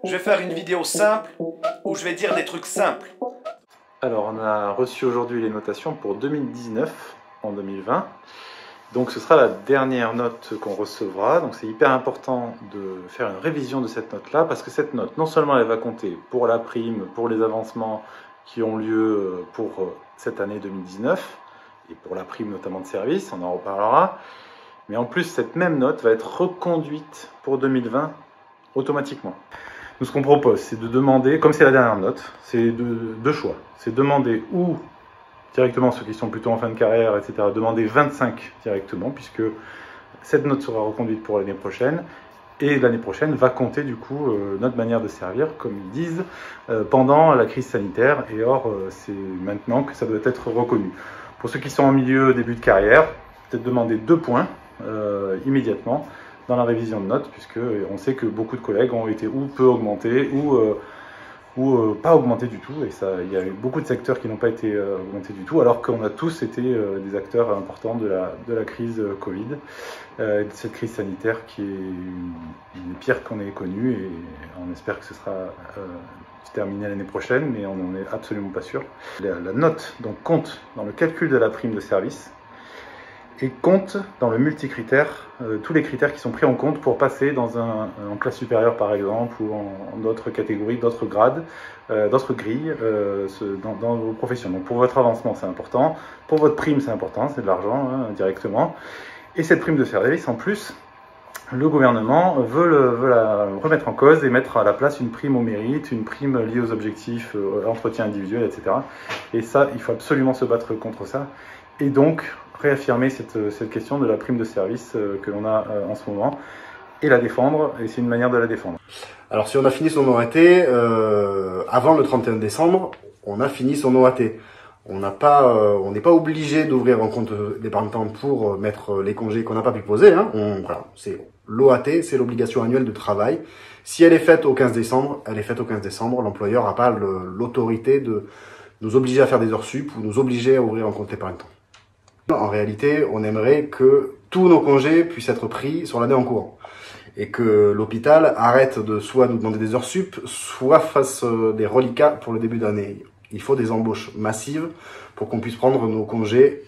Je vais faire une vidéo simple où je vais dire des trucs simples. Alors, on a reçu aujourd'hui les notations pour 2019 en 2020. Donc, ce sera la dernière note qu'on recevra. Donc, c'est hyper important de faire une révision de cette note-là parce que cette note, non seulement elle va compter pour la prime, pour les avancements qui ont lieu pour cette année 2019 et pour la prime notamment de service, on en reparlera. Mais en plus, cette même note va être reconduite pour 2020 automatiquement. Nous, ce qu'on propose, c'est de demander, comme c'est la dernière note, c'est deux choix. C'est demander ou directement ceux qui sont plutôt en fin de carrière, etc., demander 25 directement, puisque cette note sera reconduite pour l'année prochaine. Et l'année prochaine va compter du coup notre manière de servir, comme ils disent, pendant la crise sanitaire. Et or, c'est maintenant que ça doit être reconnu. Pour ceux qui sont en milieu, début de carrière, peut-être demander 2 points immédiatement dans la révision de notes, puisque on sait que beaucoup de collègues ont été ou peu augmentés ou pas augmentés du tout, et il y a eu beaucoup de secteurs qui n'ont pas été augmentés du tout, alors qu'on a tous été des acteurs importants de la crise Covid, de cette crise sanitaire qui est une des pires qu'on ait connues, et on espère que ce sera terminé l'année prochaine, mais on n'en est absolument pas sûr. La note donc compte dans le calcul de la prime de service, et compte dans le multicritère tous les critères qui sont pris en compte pour passer en classe supérieure par exemple, ou en d'autres catégories, d'autres grades, d'autres grilles dans vos professions. Donc pour votre avancement c'est important, pour votre prime c'est important, c'est de l'argent directement, et cette prime de service en plus, le gouvernement veut la remettre en cause et mettre à la place une prime au mérite, une prime liée aux objectifs, à l'entretien individuel, etc. Et ça, il faut absolument se battre contre ça. Et donc, réaffirmer cette question de la prime de service que l'on a en ce moment, et la défendre, et c'est une manière de la défendre. Alors si on a fini son OAT, avant le 31 décembre, on a fini son OAT. On n'est pas obligé d'ouvrir un compte d'épargne-temps pour mettre les congés qu'on n'a pas pu poser. Voilà, c'est l'OAT, c'est l'obligation annuelle de travail. Si elle est faite au 15 décembre, elle est faite au 15 décembre. L'employeur n'a pas l'autorité de nous obliger à faire des heures sup ou nous obliger à ouvrir un compte d'épargne-temps. En réalité, on aimerait que tous nos congés puissent être pris sur l'année en cours. Et que l'hôpital arrête de soit nous demander des heures sup, soit fasse des reliquats pour le début d'année. Il faut des embauches massives pour qu'on puisse prendre nos congés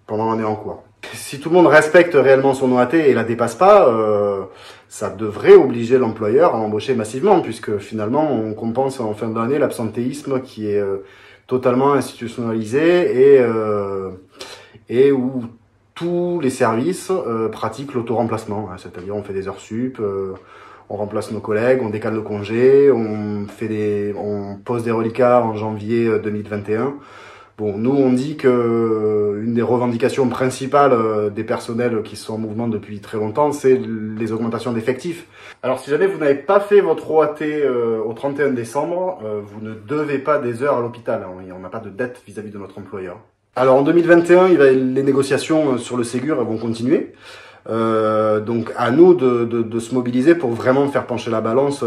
pendant l'année en cours. Si tout le monde respecte réellement son OAT et la dépasse pas, ça devrait obliger l'employeur à embaucher massivement, puisque finalement on compense en fin d'année l'absentéisme qui est totalement institutionnalisé et où tous les services pratiquent l'auto-remplacement, c'est-à-dire on fait des heures sup, on remplace nos collègues, on décale nos congés, on pose des reliquats en janvier 2021. Bon, nous on dit que une des revendications principales des personnels qui sont en mouvement depuis très longtemps, c'est les augmentations d'effectifs. Alors si jamais vous n'avez pas fait votre OAT au 31 décembre, vous ne devez pas des heures à l'hôpital. On n'a pas de dette vis-à-vis de notre employeur. Alors en 2021, les négociations sur le Ségur vont continuer. Donc à nous de se mobiliser pour vraiment faire pencher la balance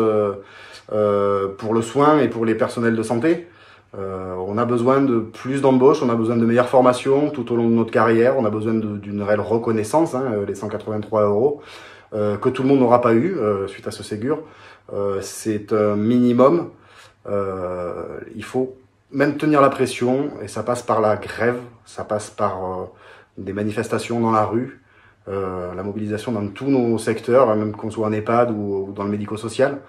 pour le soin et pour les personnels de santé. On a besoin de plus d'embauches, on a besoin de meilleures formations tout au long de notre carrière, on a besoin d'une réelle reconnaissance, les 183 € que tout le monde n'aura pas eu suite à ce Ségur. C'est un minimum. Il faut maintenir la pression, et ça passe par la grève, ça passe par des manifestations dans la rue, la mobilisation dans tous nos secteurs, même qu'on soit en EHPAD ou dans le médico-social.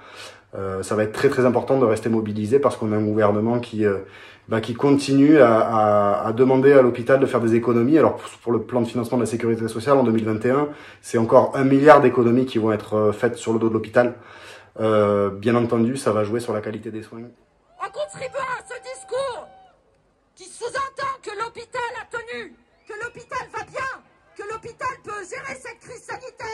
Ça va être très très important de rester mobilisé parce qu'on a un gouvernement qui continue à demander à l'hôpital de faire des économies. Alors pour le plan de financement de la sécurité sociale en 2021, c'est encore 1 milliard d'économies qui vont être faites sur le dos de l'hôpital. Bien entendu, ça va jouer sur la qualité des soins. En contribuant à ce discours qui sous-entend que l'hôpital a tenu, que l'hôpital va bien, que l'hôpital peut gérer cette crise sanitaire,